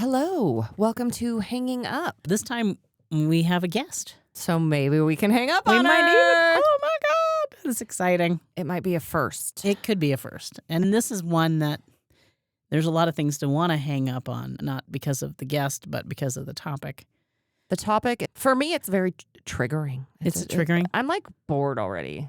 Hello. Welcome to Hanging Up. This time we have a guest. So maybe we can hang up We on might even. her. Oh my God. That's exciting. It might be a first. It could be a first. And this is one that there's a lot of things to want to hang up on, not because of the guest, but because of the topic. The topic, for me, it's very triggering. It's triggering. I'm like bored already.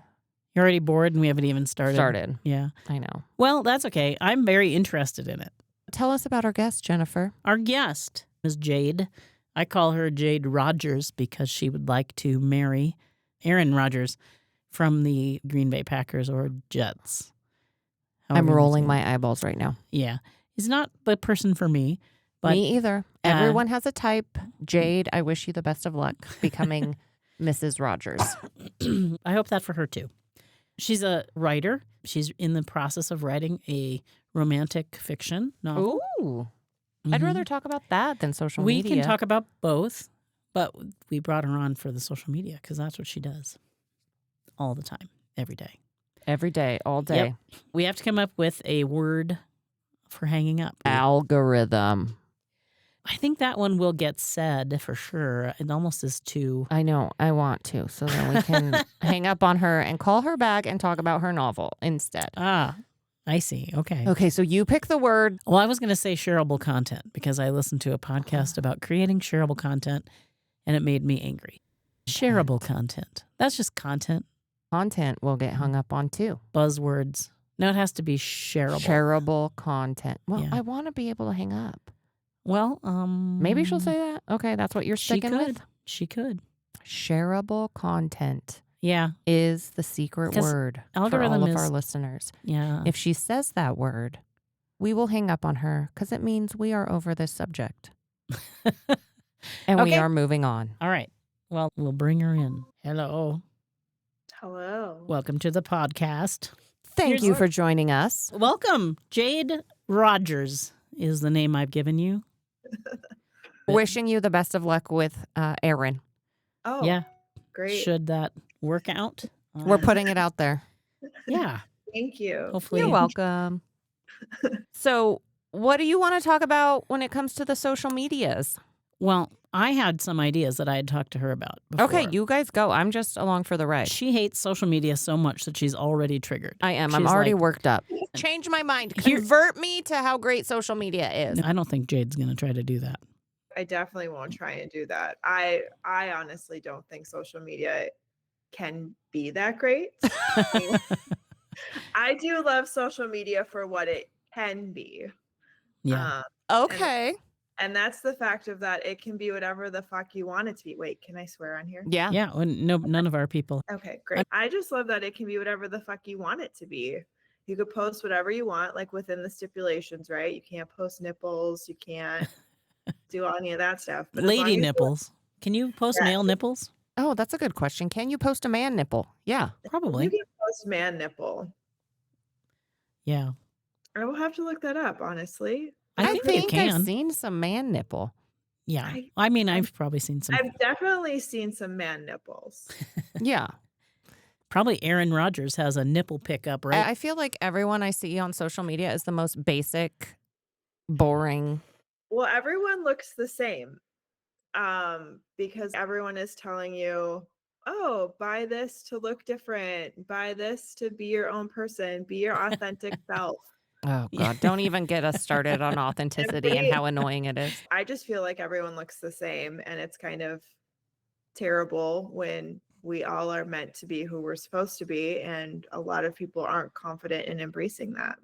You're already bored and we haven't even started. Yeah. I know. Well, that's okay. I'm very interested in it. Tell us about our guest, Jennifer. Our guest is Jade. I call her Jade Rogers because she would like to marry Aaron Rodgers from the Green Bay Packers or Jets. I'm However you rolling say my eyeballs right now. it. Yeah. He's not the person for me. But Me either. Everyone has a type. Jade, I wish you the best of luck becoming Mrs. Rogers. I hope that for her too. She's a writer. She's in the process of writing a romantic fiction novel. Ooh. I'd rather talk about that than social We media. can talk about both, but we brought her on for the social media because that's what she does all the time, every day. Every day, all day. Yep. We have to come up with a word for hanging up. Algorithm. I think that one will get said for sure. It almost is too. I know. I want to. So then we can hang up on her and call her back and talk about her novel instead. I see. Okay. Okay, so you pick the word. Well, I was going to say shareable content because I listened to a podcast about creating shareable content and it made me angry. Shareable content. That's just content. Content will get hung up on too. Buzzwords. No, it has to be shareable. Shareable content. Well, Yeah. I want to be able to hang up. Well, Maybe she'll say that. Okay, that's what you're sticking with. She could. Shareable content Yeah. is the secret 'Cause word for algorithm all of our is- listeners. Yeah. If she says that word, we will hang up on her because it means we are over this subject. And we Okay. are moving on. All right. Well, we'll bring her in. Hello. Hello. Welcome to the podcast. Thank Here's- you for joining us. Welcome. Jade Rogers is the name I've given you. Wishing you the best of luck with Aaron. Oh, Yeah. great. Should that work out? We're putting it out there. Yeah. Thank you. Hopefully. You're welcome. So, what do you want to talk about when it comes to the social medias? Well, I had some ideas that I had talked to her about before. Okay, you guys go. I'm just along for the ride. She hates social media so much that she's already triggered. I am. I'm She's already like- worked up. Change my mind. Here- Convert me to how great social media is. I don't think Jade's going to try to do that. I definitely won't try and do that. I honestly don't think social media can be that great. I do love social media for what it can be. Yeah. Okay. And that's the fact of that it can be whatever the fuck you want it to be. Wait, can I swear on here? Yeah. Yeah. Well, no, none of our people. Okay, great. I just love that it can be whatever the fuck you want it to be. You could post whatever you want, like within the stipulations, right? You can't post nipples. You can't do any of that stuff. But as long Lady as you- nipples. Can you post Yeah. male nipples? Oh, that's a good question. Can you post a man nipple? Yeah. Probably. You can post man nipple. Yeah. I will have to look that up, honestly. I think you I've can. seen some man nipple. Yeah. I mean, I've probably seen some. I've definitely seen some man nipples. Yeah. Probably Aaron Rodgers has a nipple pickup, right? I feel like everyone I see on social media is the most basic, boring. Well, everyone looks the same. Because everyone is telling you, oh, buy this to look different, buy this to be your own person, be your authentic self. Oh, God. Don't even get us started on authenticity and how annoying it is. I just feel like everyone looks the same, and it's kind of terrible when we all are meant to be who we're supposed to be, and a lot of people aren't confident in embracing that.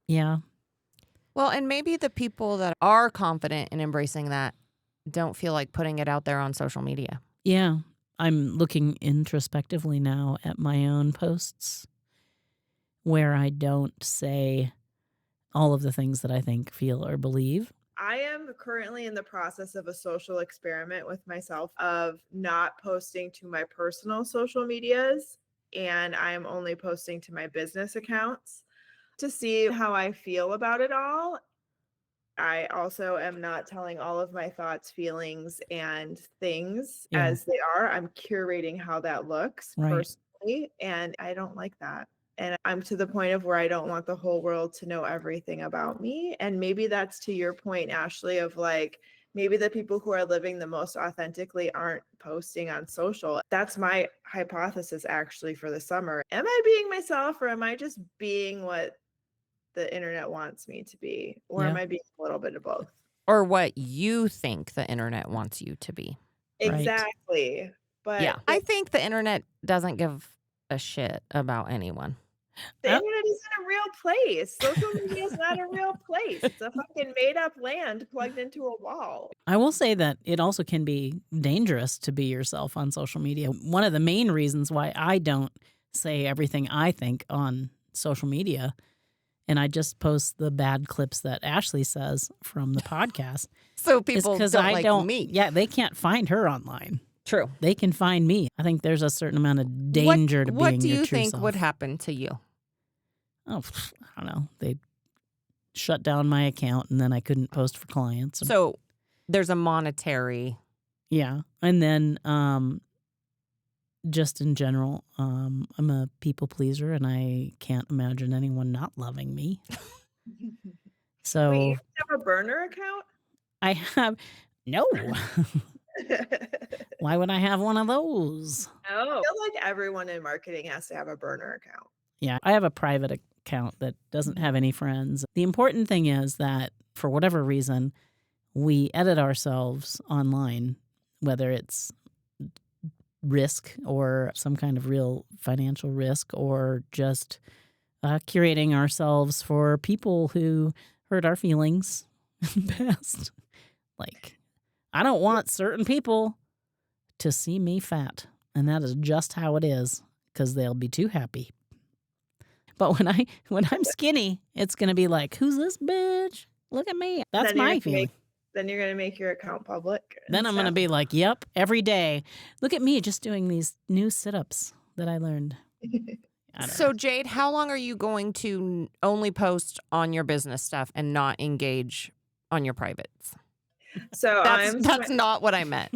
Yeah. Well, and maybe the people that are confident in embracing that don't feel like putting it out there on social media. Yeah. I'm looking introspectively now at my own posts where I don't say all of the things that I think, feel, or believe. I am currently in the process of a social experiment with myself of not posting to my personal social medias, and I am only posting to my business accounts to see how I feel about it all. I also am not telling all of my thoughts, feelings, and things as they are. I'm curating how that looks Right. personally, and I don't like that. And I'm to the point of where I don't want the whole world to know everything about me. And maybe that's to your point, Ashley, of like, maybe the people who are living the most authentically aren't posting on social. That's my hypothesis actually for the summer. Am I being myself, or am I just being what the internet wants me to be? Or am Yeah. I being a little bit of both? Or what you think the internet wants you to be. Right. Exactly. But Yeah. I think the internet doesn't give a shit about anyone. the internet isn't a real place. Social media is not a real place. It's a fucking made up land plugged into a wall. I will say that it also can be dangerous to be yourself on social media. One of the main reasons why I don't say everything I think on social media, and I just post the bad clips that Ashley says from the podcast, So is people because don't I like don't. me. Yeah, they can't find her online. True. They can find me. I think there's a certain amount of danger to being What do your you true think self. would happen to you? Oh, I don't know. They'd shut down my account, and then I couldn't post for clients. So there's a monetary. Yeah. And then just in general, I'm a people pleaser, and I can't imagine anyone not loving me. So Wait, you have a burner account? I have no. Why would I have one of those? I feel like everyone in marketing has to have a burner account. Yeah, I have a private account that doesn't have any friends. The important thing is that for whatever reason, we edit ourselves online, whether it's risk or some kind of real financial risk, or just curating ourselves for people who hurt our feelings in the past. Like, I don't want certain people to see me fat, and that is just how it is, because they'll be too happy. But when I'm skinny, it's gonna be like, who's this bitch? Look at me. That's Then you're my gonna feeling. Then you're going to make your account public. Then I'm gonna be like, yep, every day. Look at me just doing these new sit-ups that I learned. I don't So know. Jade, how long are you going to only post on your business stuff and not engage on your privates? So That's not what I meant.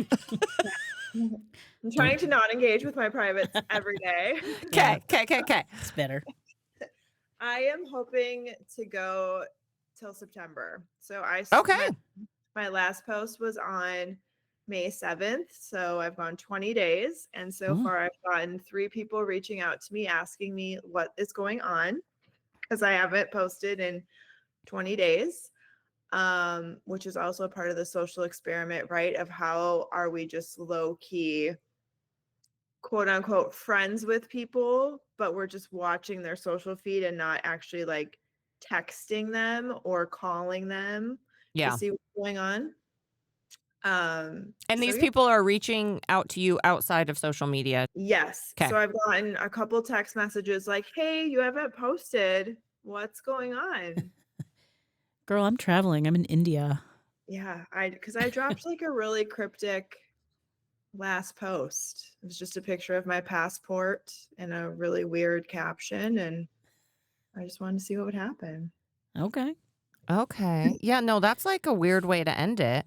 I'm trying to not engage with my privates every day. Yeah. Okay. It's better. I am hoping to go till September. So Okay. my last post was on May 7th. So I've gone 20 days. And so Oh. far I've gotten 3 people reaching out to me asking me what is going on, because I haven't posted in 20 days. Which is also part of the social experiment, right? Of how are we just low key, quote unquote, friends with people, but we're just watching their social feed and not actually like texting them or calling them Yeah. to see what's going on. And so these yeah. people are reaching out to you outside of social media. Yes. 'Kay. So I've gotten a couple text messages like, hey, you haven't posted. What's going on? Girl, I'm traveling. I'm in India. Yeah, because I dropped like a really cryptic last post. It was just a picture of my passport and a really weird caption, and I just wanted to see what would happen. Okay. Okay. Yeah, no, that's like a weird way to end it.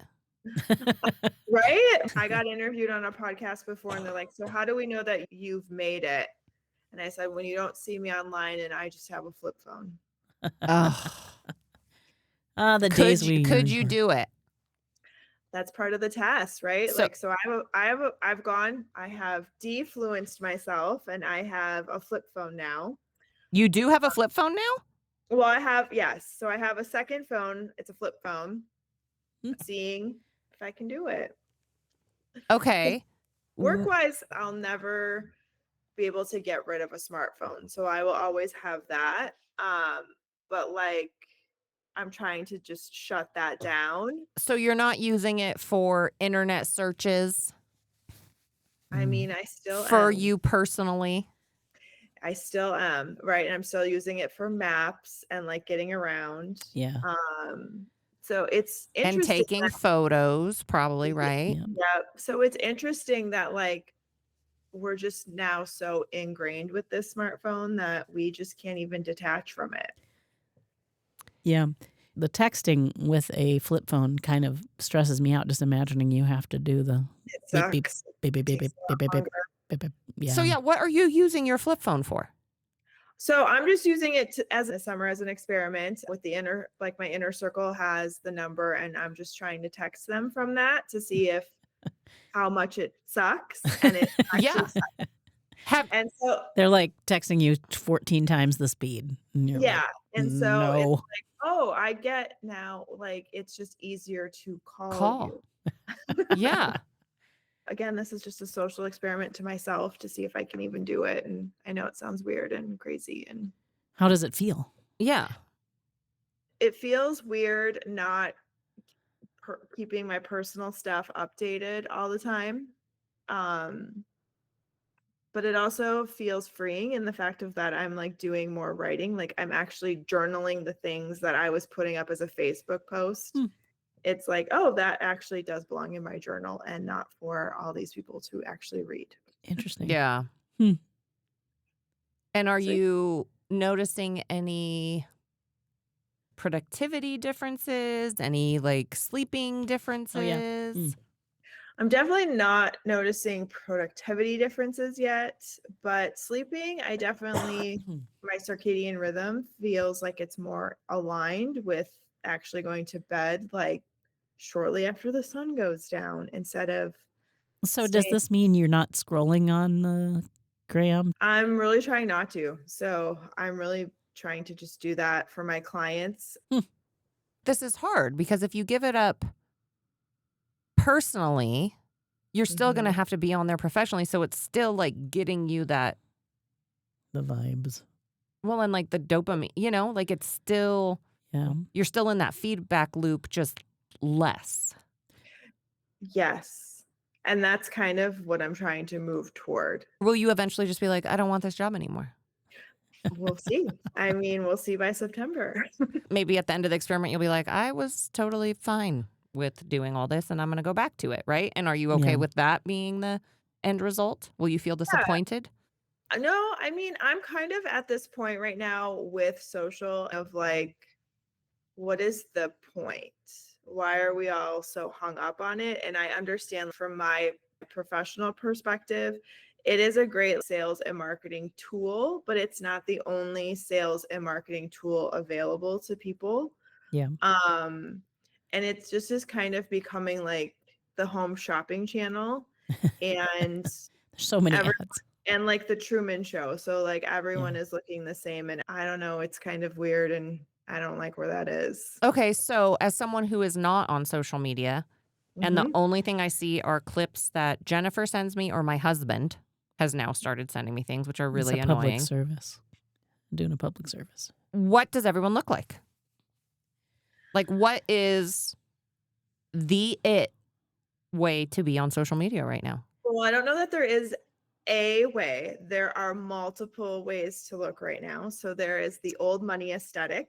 Right? I got interviewed on a podcast before, and they're like, so how do we know that you've made it? And I said, when you don't see me online and I just have a flip phone. Ugh. The days we Could yearn you for. do it? That's part of the test, right? So- So I have defluenced myself, and I have a flip phone now. You do have a flip phone now? Well, yes. So I have a second phone. It's a flip phone. Seeing if I can do it. Okay. Work-wise, I'll never be able to get rid of a smartphone. So I will always have that. But like, I'm trying to just shut that down. So you're not using it for internet searches I mean, I still for am. you personally? I still am, right? And I'm still using it for maps and like getting around. Yeah. So it's And interesting. taking photos, probably, right? Yeah. Yeah. So it's interesting that like we're just now so ingrained with this smartphone that we just can't even detach from it. Yeah. The texting with a flip phone kind of stresses me out, just imagining you have to do the It beep, beep, sucks. beep, beep, beep, Takes beep, a lot beep, beep, longer. beep, beep. Yeah. So yeah, what are you using your flip phone for? So I'm just using it as a summer as an experiment with the inner, like my inner circle has the number, and I'm just trying to text them from that to see if how much it sucks, and it actually Yeah. sucks. Have And so They're like texting you 14 times the speed. And you're yeah, like, and so it's no. like, oh, I get now, like it's just easier to call call. you. Yeah. Again, this is just a social experiment to myself to see if I can even do it. And I know it sounds weird and crazy, and How does it feel? Yeah. it feels weird not keeping my personal stuff updated all the time. Um, but it also feels freeing in the fact of that I'm like doing more writing. Like I'm actually journaling the things that I was putting up as a Facebook post. It's like, oh, that actually does belong in my journal and not for all these people to actually read. Interesting. Yeah. Hmm. And are So- you noticing any productivity differences? Any like sleeping differences? I'm definitely not noticing productivity differences yet, but sleeping, I definitely, my circadian rhythm feels like it's more aligned with actually going to bed like shortly after the sun goes down instead of So does staying. this mean you're not scrolling on Graham? I'm really trying not to. So I'm really trying to just do that for my clients. This is hard because if you give it up personally, you're still going to Mhm. have to be on there professionally. So it's still like getting you that, The vibes. well, and like the dopamine, like it's still, Yeah. you're still in that feedback loop, just less. Yes. And that's kind of what I'm trying to move toward. Will you eventually just be like, I don't want this job anymore? We'll see. I mean, we'll see by September. Maybe at the end of the experiment, you'll be like, I was totally fine with doing all this and I'm going to go back to it. Right. And are you okay Yeah. with that being the end result? Will you feel disappointed? No, I mean, I'm kind of at this point right now with social of like, what is the point? Why are we all so hung up on it? And I understand from my professional perspective, it is a great sales and marketing tool, but it's not the only sales and marketing tool available to people. Yeah. And it's just kind of becoming like the home shopping channel and There's so many every ads. and like the Truman Show. So like everyone is looking the same, and I don't know, it's kind of weird and I don't like where that is. Okay. So, as someone who is not on social media, and the Mhm. only thing I see are clips that Jennifer sends me or my husband has now started sending me things, which are It's really a public annoying. service. Doing a public service. What does everyone look like? Like, what is the it way to be on social media right now? Well, I don't know that there is a way. There are multiple ways to look right now. So there is the old money aesthetic.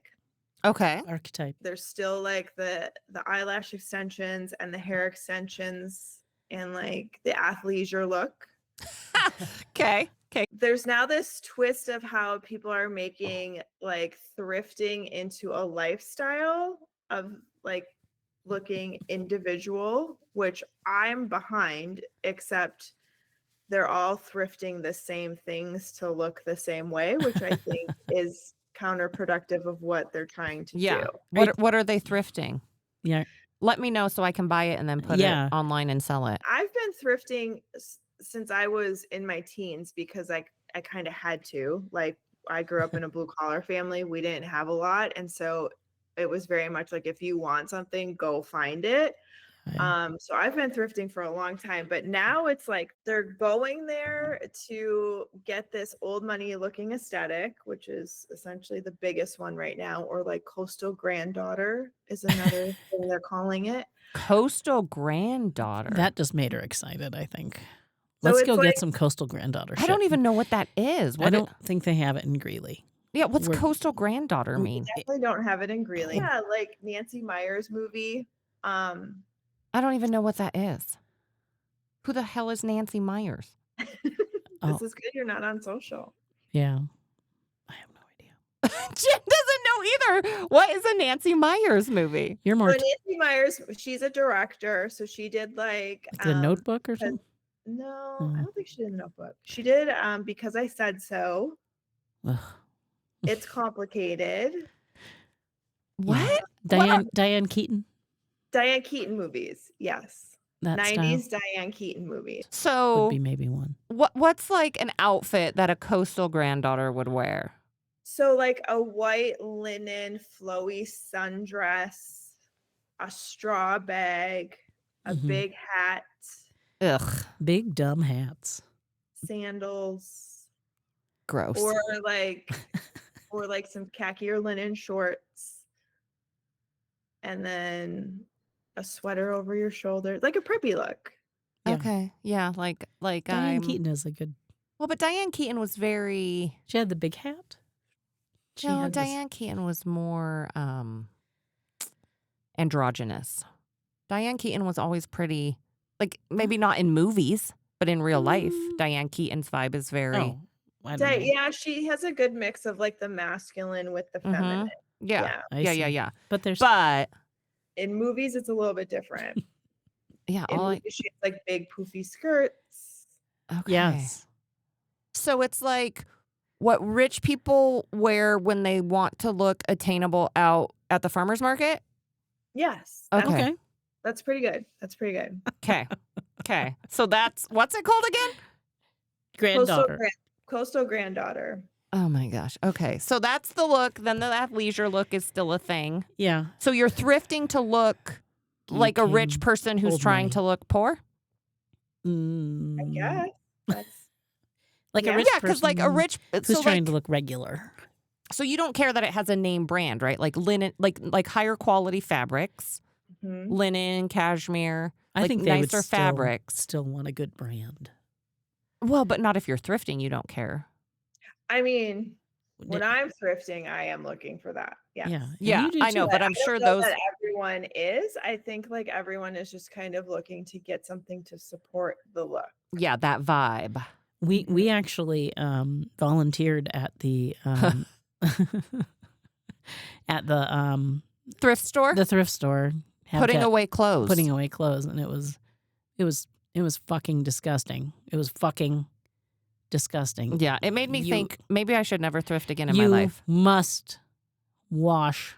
Okay. Archetype. There's still like the eyelash extensions and the hair extensions and like the athleisure look. Okay. Okay. There's now this twist of how people are making like thrifting into a lifestyle of like looking individual, which I'm behind, except they're all thrifting the same things to look the same way, which I think is counterproductive of what they're trying to Yeah. do. What are they thrifting? Yeah. Let me know so I can buy it and then put it online and sell it. I've been thrifting since I was in my teens because I kind of had to. Like I grew up in a blue collar family. We didn't have a lot, and so it was very much like if you want something, go find it. So I've been thrifting for a long time, but now it's like they're going there to get this old money looking aesthetic, which is essentially the biggest one right now, or like coastal granddaughter is another thing they're calling it. Coastal granddaughter. That just made her excited, I think. So Let's it's go like, get some coastal granddaughter I don't shit. even know what that is. I don't think they have it in Greeley. Yeah, what's We're- coastal granddaughter mean? definitely don't have it in Greeley. Yeah, like Nancy Meyers movie. I don't even know what that is. Who the hell is Nancy Meyers? This is good. You're not on social. Yeah. I have no idea. Jen doesn't know either. What is a Nancy Meyers movie? You're So more Nancy Meyers, she's a director, so she did like the Notebook or something? No, I don't think she did a Notebook. She did Because I Said So. Ugh. It's complicated. What? Diane Keaton, Diane Keaton movies, yes. that 90s style Diane Keaton movies. would So be maybe one. what's like an outfit that a coastal granddaughter would wear? So like a white linen flowy sundress, a straw bag, a Mhm. big hat, Ugh, Big dumb hats. sandals, gross. or like some khaki or linen shorts, and then a sweater over your shoulder, like a preppy look. Yeah. Okay, yeah, like Diane Keaton is a good. Well, but Diane Keaton was very. She had the big hat. She No, had this- Diane Keaton was more androgynous. Diane Keaton was always pretty, like maybe not in movies, but in real life, Diane Keaton's vibe is very. Oh, I don't know. Yeah, she has a good mix of like the masculine with the feminine. Yeah, I yeah, see. yeah, yeah. But there's But In movies, it's a little bit different. yeah, In movies, she has like big poofy skirts. okay. yes. So it's like what rich people wear when they want to look attainable out at the farmer's market. Yes. Okay. Okay. That's pretty good. That's pretty good. Okay. Okay. So that's what's it called again? Granddaughter. Coastal granddaughter. Oh my gosh. Okay. So that's the look. Then the athleisure look is still a thing. Yeah. So you're thrifting to look like a rich Geeking person who's old trying money. to look poor. I Mm, guess. That's Like Yeah. a rich Yeah, because like a person rich who's so trying like, to look regular. so you don't care that it has a name brand, right? Like linen, like higher quality fabrics, mhm. linen, cashmere, I like think they would nicer fabrics. still want a good brand. Well, but not if you're thrifting. You don't care. I mean, when I'm thrifting, I am looking for that. Yes. Yeah. And Yeah, you do I know, too. but I I'm don't sure know those. that everyone is. I think like everyone is just kind of looking to get something to support the look. Yeah, that vibe. We actually volunteered at the at Thrift store, the thrift store putting away clothes. putting away clothes, and it was fucking disgusting. It was fucking disgusting. Yeah, it made me You- think maybe I should never thrift again in my You life. must wash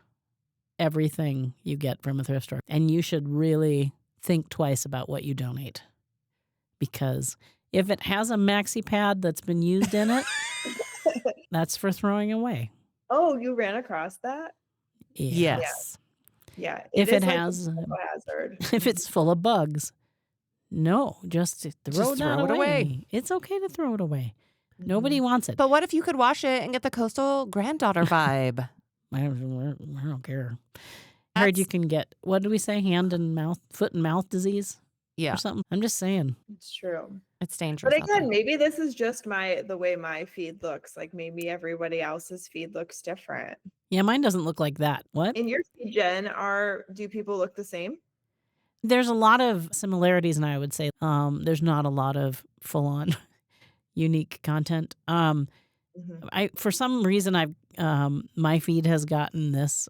everything you get from a thrift store, and you should really think twice about what you donate, because if it has a maxi pad that's been used in it, that's for throwing away. Oh, you ran across that? Yeah. Yes. Yeah. If is it like a has- physical hazard. If it's full of bugs, no, just throw throw it it away. away. It's okay to throw it away. Nobody wants it. But what if you could wash it and get the coastal granddaughter vibe? I don't care. I heard you can get, what do we say, foot and mouth disease Yeah, or something. I'm just saying. It's true. it's dangerous. But out there. again, maybe this is just the way my feed looks. Like maybe everybody else's feed looks different. Yeah, mine doesn't look like that. What? In your feed, Jen, do people look the same? There's a lot of similarities, and I would say there's not a lot of full-on unique content. Mhm. For some reason, my feed has gotten this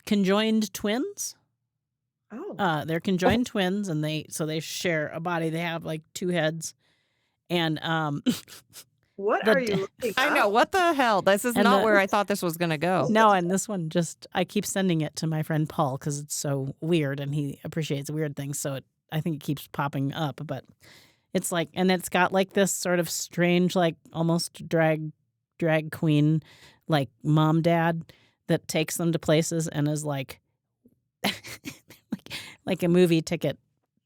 conjoined twins. Oh. They're conjoined twins, and they share a body. They have like two heads, and What the are d- you looking I know, up? what the hell? This is And not the- where I thought this was going to go. no, and this one I keep sending it to my friend Paul because it's so weird, and he appreciates weird things. So I think it keeps popping up, but it's like, and it's got like this sort of strange, like almost drag queen, like mom dad that takes them to places and is like, like a movie ticket.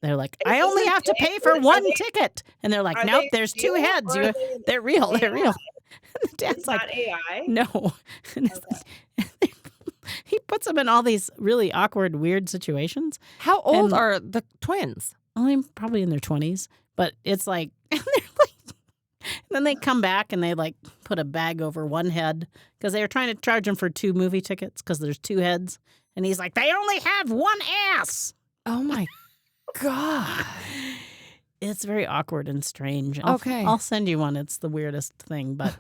They're like, Is I this only a have to date pay for or are one they- ticket, and they're like, Are nope, they there's two real heads. or are they They're real. They're real. And the dad's It's like, not AI. no. And it's like, he puts them in all these really awkward, weird situations. How old And- are the twins? Only probably in their 20s, but it's like, and they're like, and then they come back and they like put a bag over one head because they were trying to charge him for 2 movie tickets because there's 2 heads. And he's like, they only have 1 ass. Oh my God. It's very awkward and strange. Okay. I'll send you one. It's the weirdest thing, but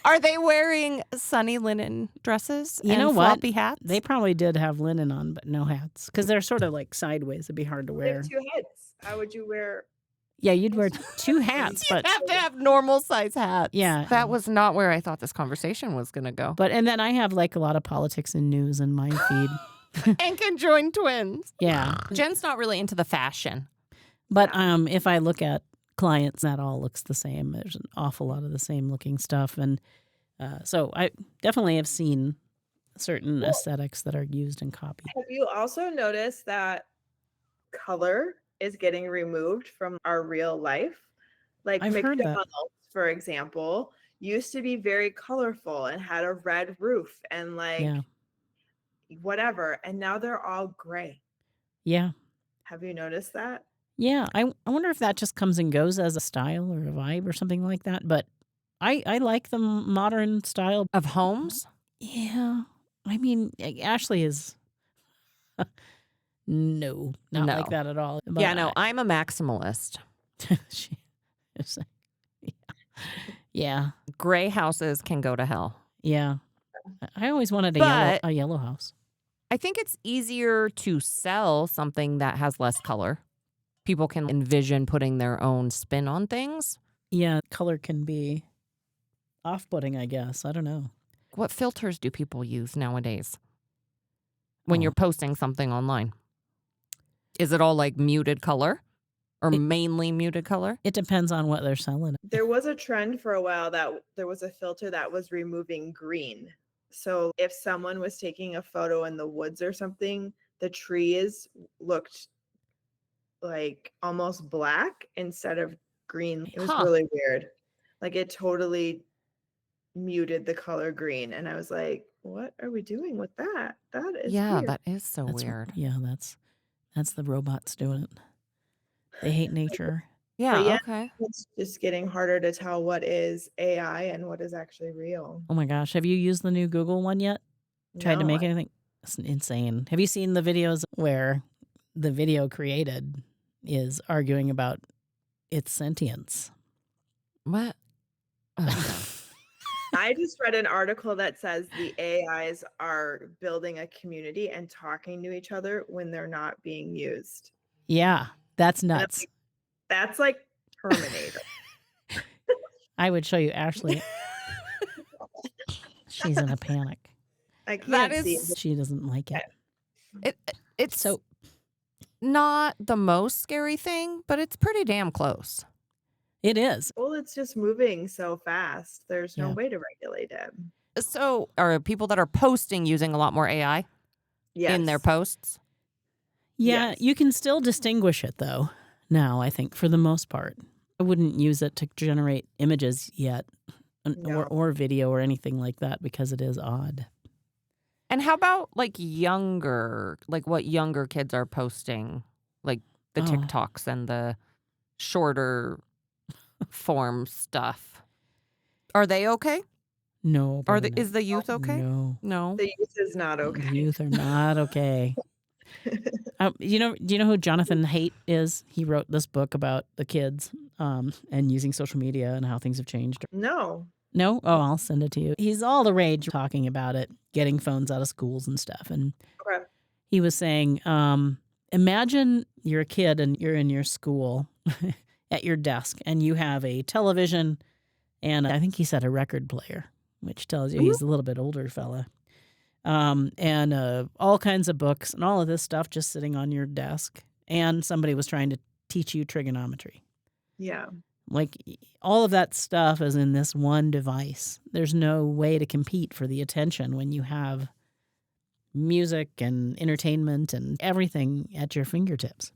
Are they wearing sunny linen dresses You and know what? floppy hats? they probably did have linen on, but no hats because they're sort of like sideways. It'd be hard to They wear. have 2 heads. How would you wear? Yeah, you'd wear 2 hats, You but have to have normal size hats. yeah. That was not where I thought this conversation was going to go. And then I have like a lot of politics and news in my feed. And conjoined twins. Yeah. Jen's not really into the fashion. But if I look at clients, that all looks the same. There's an awful lot of the same looking stuff. And so I definitely have seen certain aesthetics that are used in copy. Have you also noticed that color is getting removed from our real life? Like I've heard that. McDonald's, for example, used to be very colorful and had a red roof and like whatever. And now they're all gray. Yeah. Have you noticed that? Yeah. I wonder if that just comes and goes as a style or a vibe or something like that. But I like the modern style Of homes? Yeah. I mean, Ashley is not like that at all. But Yeah, no, I'm a maximalist. she is yeah. Gray houses can go to hell. Yeah. I always wanted a yellow house. I think it's easier to sell something that has less color. People can envision putting their own spin on things. Yeah, color can be off-putting, I guess. I don't know. What filters do people use nowadays when you're posting something online? Is it all like muted color or mainly muted color? It depends on what they're selling. There was a trend for a while that there was a filter that was removing green. So if someone was taking a photo in the woods or something, the trees looked like almost black instead of green. It was really weird. Like it totally muted the color green. And I was like, what are we doing with that? That is weird. That is so weird. Yeah, that's the robots doing it. They hate nature. Yeah, okay. It's just getting harder to tell what is AI and what is actually real. Oh my gosh. Have you used the new Google one yet? Tried to make anything? It's insane. Have you seen the videos where the video created is arguing about its sentience? What? I just read an article that says the AIs are building a community and talking to each other when they're not being used. Yeah, that's nuts. That's like Terminator. I would show you Ashley. She's in a panic. I can't see. She doesn't like it. It's so not the most scary thing, but it's pretty damn close. It is. Well, it's just moving so fast. There's no way to regulate it. So are people that are posting using a lot more AI in their posts? Yeah, you can still distinguish it, though, now, I think, for the most part. I wouldn't use it to generate images yet or video or anything like that because it is odd. And how about like younger, like what younger kids are posting, like the TikToks and the shorter form stuff? Are they okay? No. Is the youth okay? No. The youth is not okay. The youth are not okay. Do you know who Jonathan Haidt is? He wrote this book about the kids and using social media and how things have changed. No. No? Oh, I'll send it to you. He's all the rage talking about it, getting phones out of schools and stuff. And he was saying, imagine you're a kid and you're in your school at your desk and you have a television and I think he said a record player, which tells you he's a little bit older fella. And all kinds of books and all of this stuff just sitting on your desk. And somebody was trying to teach you trigonometry. Yeah. Like all of that stuff is in this one device. There's no way to compete for the attention when you have music and entertainment and everything at your fingertips.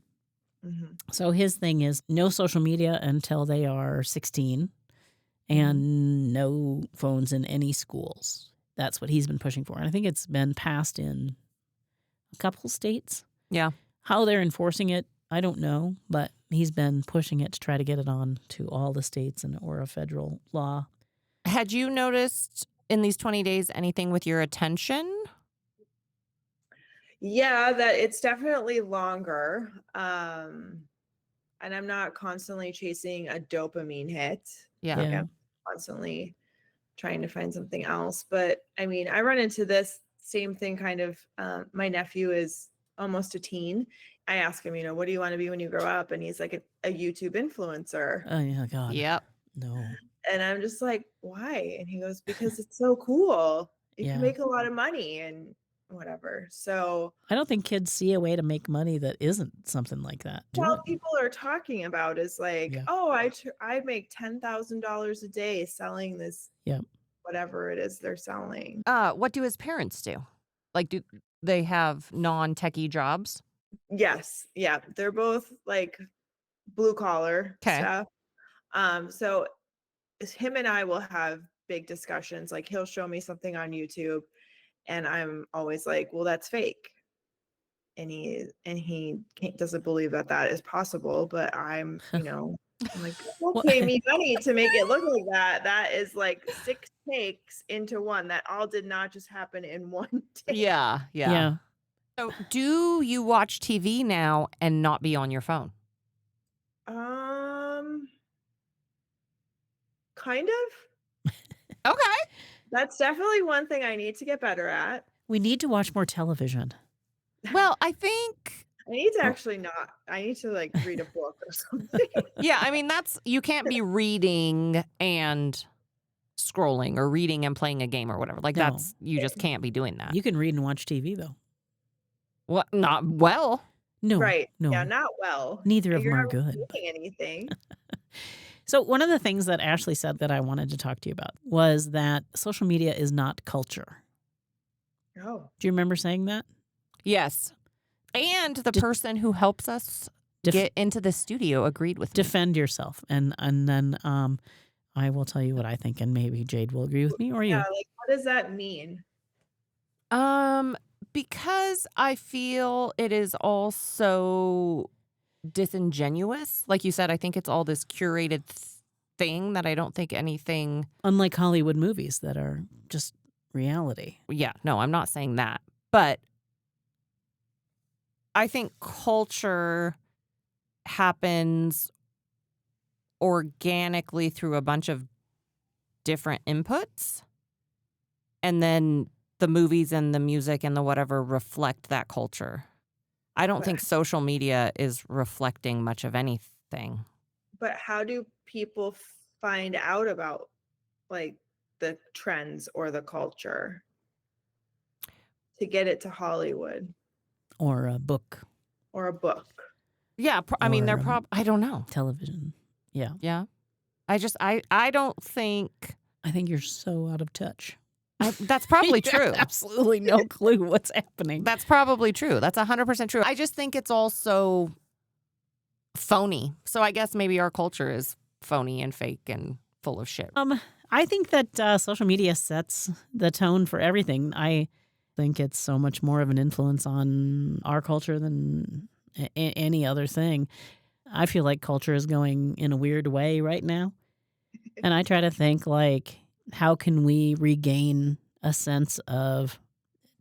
Mm-hmm. So his thing is no social media until they are 16 and no phones in any schools. That's what he's been pushing for. And I think it's been passed in a couple states. Yeah. How they're enforcing it, I don't know. But he's been pushing it to try to get it on to all the states or a federal law. Had you noticed in these 20 days anything with your attention? Yeah, that it's definitely longer. And I'm not constantly chasing a dopamine hit. Yeah. Like I'm constantly trying to find something else. But I mean, I run into this same thing kind of. My nephew is almost a teen I ask him, what do you want to be when you grow up? And he's like a YouTube influencer. Oh, yeah, God. Yep. No. And I'm just like, why? And he goes, because it's so cool. You Yeah. can make a lot of money and whatever. So, I don't think kids see a way to make money that isn't something like that. Do well, it. people are talking about is like, Yeah. oh, I make $10,000 a day selling this, Yep. whatever it is they're selling. What do his parents do? Like, do they have non-techie jobs? Yes. Yeah. They're both like blue collar 'Kay. stuff. So him and I will have big discussions. Like he'll show me something on YouTube and I'm always like, well, that's fake. And he doesn't believe that is possible, but I'm like, people pay me money to make it look like that. That is like 6 takes into one. That all did not just happen in one take. Yeah. Yeah. So, do you watch TV now and not be on your phone? Kind of. Okay. That's definitely one thing I need to get better at. We need to watch more television. Well, I think I need to actually not. I need to like read a book or something. yeah, I mean you can't be reading and scrolling or reading and playing a game or whatever. Like No. you just can't be doing that. You can read and watch TV, though. What? Not well. No. Right. No. Yeah, not well. Neither of them You're are not good. doing anything. So one of the things that Ashley said that I wanted to talk to you about was that social media is not culture. Oh. Do you remember saying that? Yes. And the person who helps us get into the studio agreed with me. Defend yourself, and then I will tell you what I think, and maybe Jade will agree with me or you. Yeah, like what does that mean? Because I feel it is also disingenuous. Like you said, I think it's all this curated thing that I don't think anything. Unlike Hollywood movies that are just reality. Yeah, no, I'm not saying that. But I think culture happens organically through a bunch of different inputs. And then the movies and the music and the whatever reflect that culture. I don't think social media is reflecting much of anything. But how do people find out about like the trends or the culture to get it to Hollywood Or a book. or a book? Yeah, I mean, they're Or, I don't know. Television. Yeah. Yeah. I don't think. I think you're so out of touch. That's probably You have true. absolutely no clue what's happening. That's probably true. That's 100% true. I just think it's also phony. So I guess maybe our culture is phony and fake and full of shit. I think that social media sets the tone for everything. I think it's so much more of an influence on our culture than any other thing. I feel like culture is going in a weird way right now. And I try to think like, how can we regain a sense of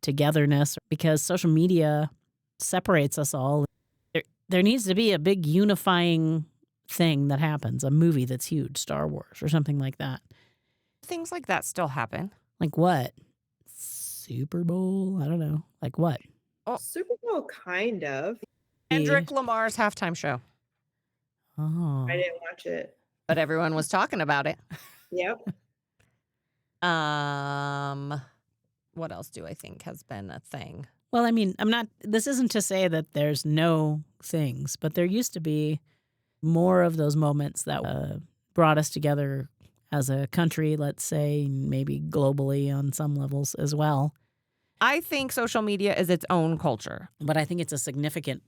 togetherness? Because social media separates us all. There needs to be a big unifying thing that happens, a movie that's huge, Star Wars or something like that. Things like that still happen. Like what? Super Bowl? I don't know. Like what? Super Bowl, kind of. Kendrick Lamar's halftime show. Oh. I didn't watch it. But everyone was talking about it. Yep. What else do I think has been a thing? Well, I mean, this isn't to say that there's no things, but there used to be more of those moments that brought us together as a country, let's say, maybe globally on some levels as well. I think social media is its own culture. But I think it's a significant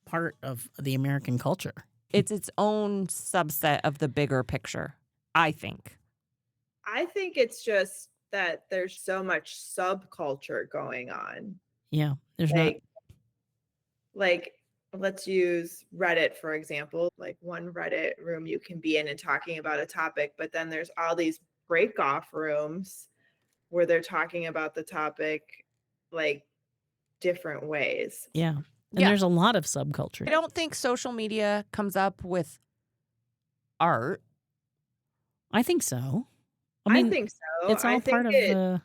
part of the American culture. It's its own subset of the bigger picture, I think. I think it's just that there's so much subculture going on. Yeah, there's like let's use Reddit, for example. Like one Reddit room you can be in and talking about a topic, but then there's all these break off rooms where they're talking about the topic like different ways. Yeah. And there's a lot of subculture. I don't think social media comes up with art. I think so. I think so. It's all part of the...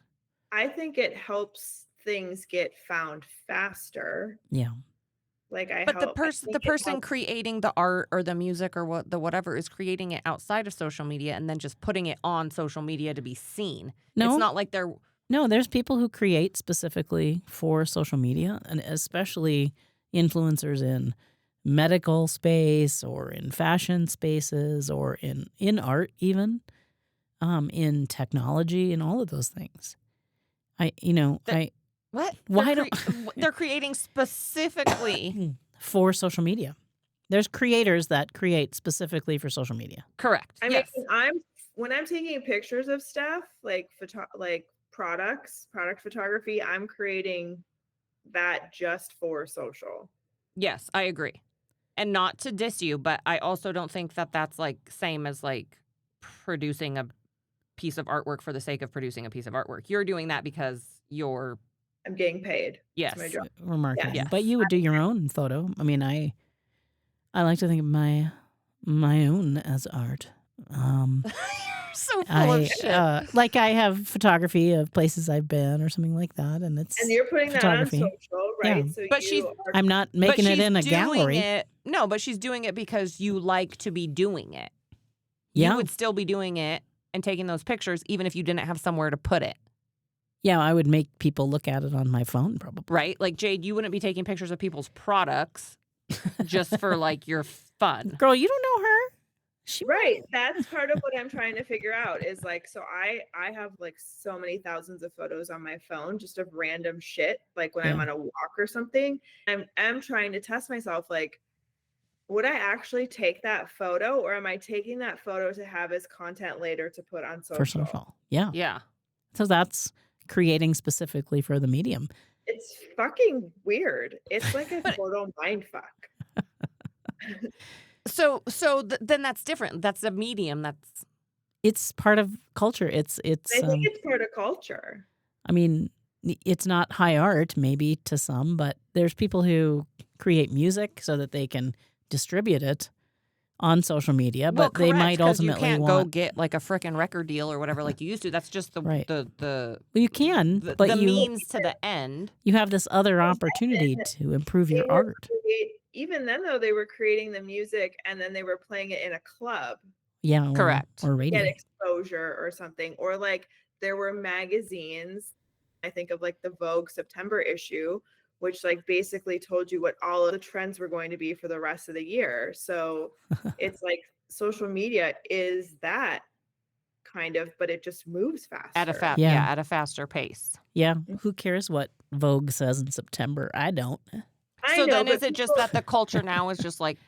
I think it helps things get found faster. Yeah. Like But the I person think the it person helps. creating the art or the music or whatever is creating it outside of social media and then just putting it on social media to be seen. It's No, not like they're no, there's people who create specifically for social media, and especially influencers in medical space or in fashion spaces or in art even, in technology and all of those things. I you know, that I what? why don't They're creating specifically. for social media. There's creators that create specifically for social media. Correct. I mean, Yes. when I'm taking pictures of stuff like product photography, I'm creating that just for social. Yes, I agree. And not to diss you, but I also don't think that that's like same as like producing a piece of artwork for the sake of producing a piece of artwork. You're doing that because you're I'm getting paid. It's my yes. job. Or marketing. Yes. But Yes. you would do your own photo. I mean, I like to think of my own as art. You're so full of I shit. like I have photography of places I've been or something like that, and And it's you're putting that on photography. social, Yeah, right? So But she's you are I'm not but making it she's in a doing gallery. it. No, but she's doing it because you like to be doing it. You Yeah, would still be doing it and taking those pictures even if you didn't have somewhere to put it, yeah, I would make people look at it on my phone probably. right? Like Jade, you wouldn't be taking pictures of people's products just for like your fun. Girl, you don't know her. She right. That's part of what I'm trying to figure out is like, so I have like so many thousands of photos on my phone just of random shit, like when I'm Yeah. on a walk or something. I'm trying to test myself, like, would I actually take that photo or am I taking that photo to have as content later to put on for social? social. Yeah. Yeah. So that's creating specifically for the medium. It's fucking weird. It's like a But total mind fuck. then that's different. That's a medium. That's It's part of culture. It's I think it's part of culture. I mean, it's not high art maybe to some, but there's people who create music so that they can distribute it on social media, well, but they correct, might because you ultimately can't go want get like a frickin' record deal or whatever like you used to. That's just right. the Well, you can, but the you means to the end. have this other opportunity to improve They your were art. even then though they were creating the music and then they were playing it in a club, Yeah, Correct. or get radio. exposure or something. Or like there were magazines, I think of like the Vogue September issue, which like basically told you what all of the trends were going to be for the rest of the year. So it's like social media is that kind of, but it just moves faster. Yeah. At a faster pace. Yeah, who cares what Vogue says in September? I don't. I So know, then but is it just people, that the culture now is just like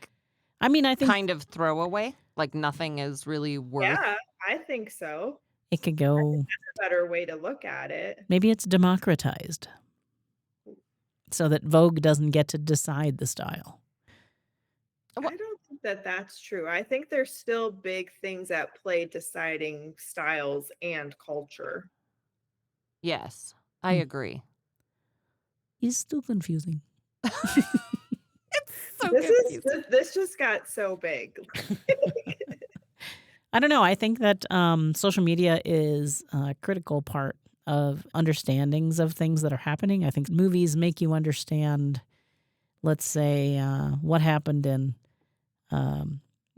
I mean, I think kind of throwaway? Like nothing is really worth yeah, I think so. it could go, A better way to look at it. maybe it's democratized so that Vogue doesn't get to decide the style. I don't think that that's true. I think there's still big things at play deciding styles and culture. Yes, I Hmm. agree. It's still confusing. So This just got so big. I don't know. I think that social media is a critical part of understandings of things that are happening. I think movies make you understand, let's say, what happened in,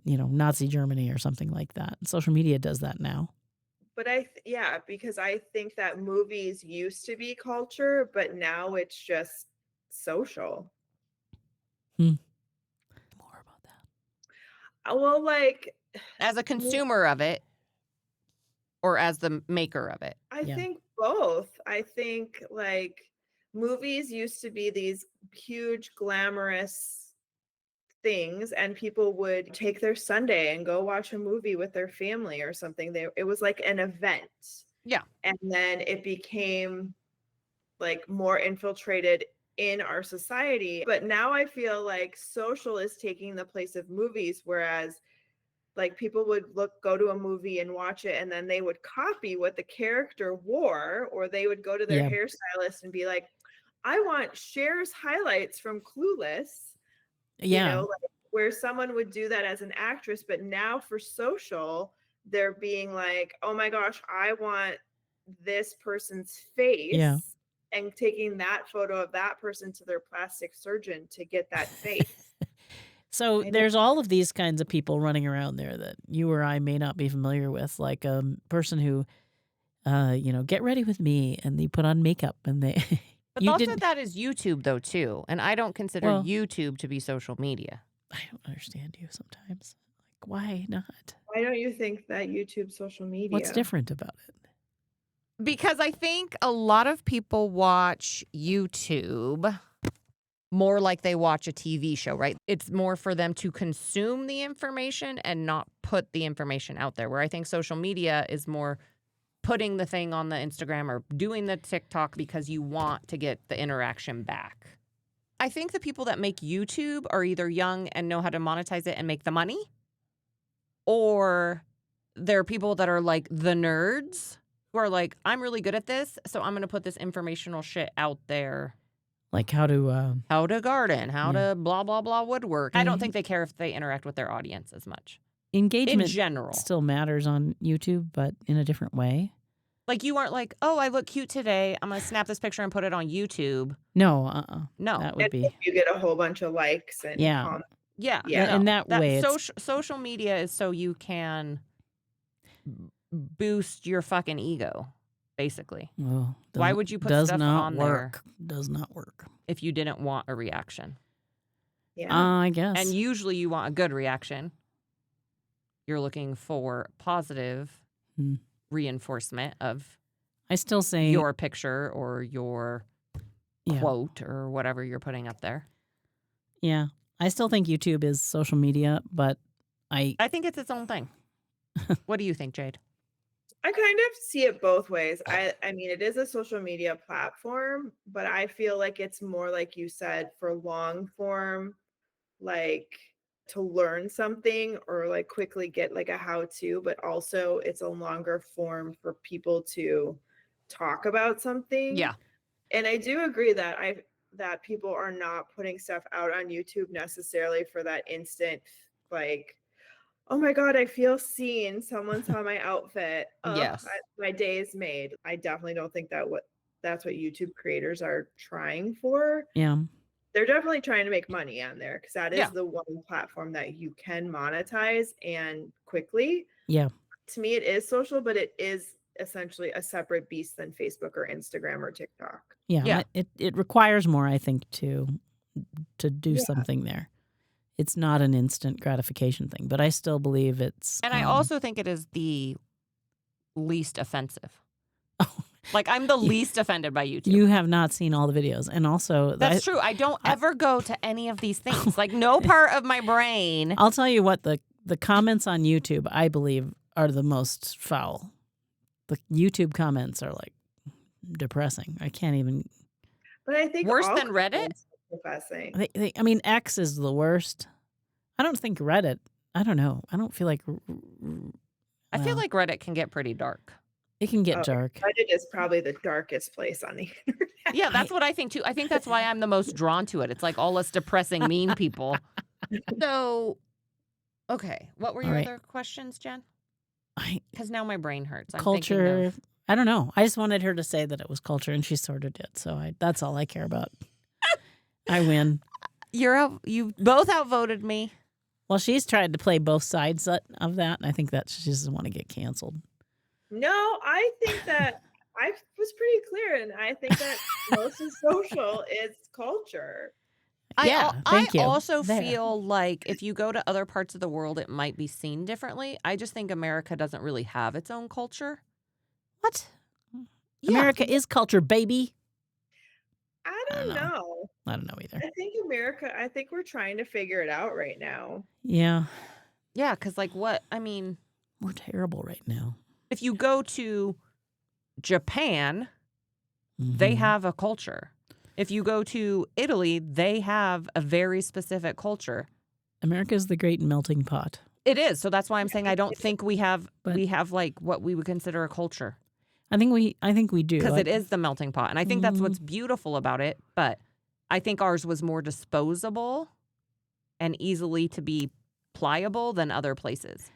Nazi Germany or something like that. Social media does that now. But yeah, because I think that movies used to be culture, but now it's just social. More about that. Well, like as a consumer of it or as the maker of it. I Yeah. think both. I think like movies used to be these huge glamorous things and people would take their Sunday and go watch a movie with their family or something. It was like an event. Yeah. And then it became like more infiltrated in our society. But now I feel like social is taking the place of movies, whereas like people would go to a movie and watch it and then they would copy what the character wore, or they would go to their Yeah. hairstylist and be like, I want Cher's highlights from Clueless. Yeah. Like where someone would do that as an actress, but now for social, they're being like, oh my gosh, I want this person's face. Yeah. and taking that photo of that person to their plastic surgeon to get that face. So I know. there's all of these kinds of people running around there that you or I may not be familiar with, like a person who, get ready with me, and they put on makeup, and they. But You also didn't. that is YouTube though too, and I don't consider Well- YouTube to be social media. I don't understand you sometimes. Like, why not? Why don't you think that YouTube's social media? What's different about it? Because I think a lot of people watch YouTube more like they watch a TV show, right? It's more for them to consume the information and not put the information out there. Where I think social media is more putting the thing on the Instagram or doing the TikTok because you want to get the interaction back. I think the people that make YouTube are either young and know how to monetize it and make the money, or there are people that are like the nerds who are like, I'm really good at this, so I'm going to put this informational shit out there. Like how to. How to garden, how Yeah. to blah, blah, blah woodwork. I don't think they care if they interact with their audience as much. Engagement In general. still matters on YouTube, but in a different way. Like you aren't like, oh, I look cute today. I'm going to snap this picture and put it on YouTube. No, No. that would And be. you get a whole bunch of likes and Yeah. comments. Yeah. Yeah. no. In that way, it's- social media is so you can boost your fucking ego, basically. Well, Why doesn't- would you put does stuff not on there? work. Does not work. If you didn't want a reaction. Yeah. I guess. And usually you want a good reaction. You're looking for positive Hmm. reinforcement of I still say your picture or your yeah, quote or whatever you're putting up there. yeah. I still think YouTube is social media, but I I think it's its own thing. What do you think, Jade? I kind of see it both ways. I mean, it is a social media platform, but I feel like it's more like you said for long form, like to learn something or like quickly get like a how to, but also it's a longer form for people to talk about something. Yeah. And I do agree that that people are not putting stuff out on YouTube necessarily for that instant, like, oh my God, I feel seen. Someone saw my outfit. Oh, Yes. my day is made. I definitely don't think that's what YouTube creators are trying for. yeah. They're definitely trying to make money on there because that is Yeah. the one platform that you can monetize and quickly. Yeah. To me, it is social, but it is essentially a separate beast than Facebook or Instagram or TikTok. Yeah. Yeah. It requires more, I think, to do Yeah. something there. It's not an instant gratification thing, but I still believe it's. And I also think it is the least offensive. Like I'm the least offended by YouTube. You have not seen all the videos, and also That's true. I don't ever go to any of these things. Like no part of my brain. I'll tell you what, the comments on YouTube, I believe, are the most foul. The YouTube comments are like depressing. I can't even. But I think Worse all than Reddit? comments are professing. I mean, X is the worst. I don't think Reddit. I don't know. I don't feel like. I feel well, like Reddit can get pretty dark. it can get Oh, dark. Reddit is probably the darkest place on the internet. Yeah, that's what I think too. I think that's why I'm the most drawn to it. It's like all us depressing, mean people. So, okay. What were All your right. other questions, Jen? I, Because now my brain hurts. I'm culture. thinking of... I don't know. I just wanted her to say that it was culture, and she sort of did. So that's all I care about. I win. You both outvoted me. Well, she's tried to play both sides of that, and I think that she doesn't want to get canceled. No, I think that I was pretty clear, and I think that most of social is culture. Yeah, thank you. I also There. feel like if you go to other parts of the world, it might be seen differently. I just think America doesn't really have its own culture. What? Yeah. America is culture, baby. I I don't don't know. know. I don't know either. I think we're trying to figure it out right now. Yeah, Yeah, because like what? I mean, we're terrible right now. if you go to Japan, they Mhm. have a culture. If you go to Italy, they have a very specific culture. America is the great melting pot. It is. So that's why I'm saying I don't think we have But- like what we would consider a culture. I think we do. Because it is the melting pot. And I think that's what's beautiful about it. But I think ours was more disposable and easily to be pliable than other places.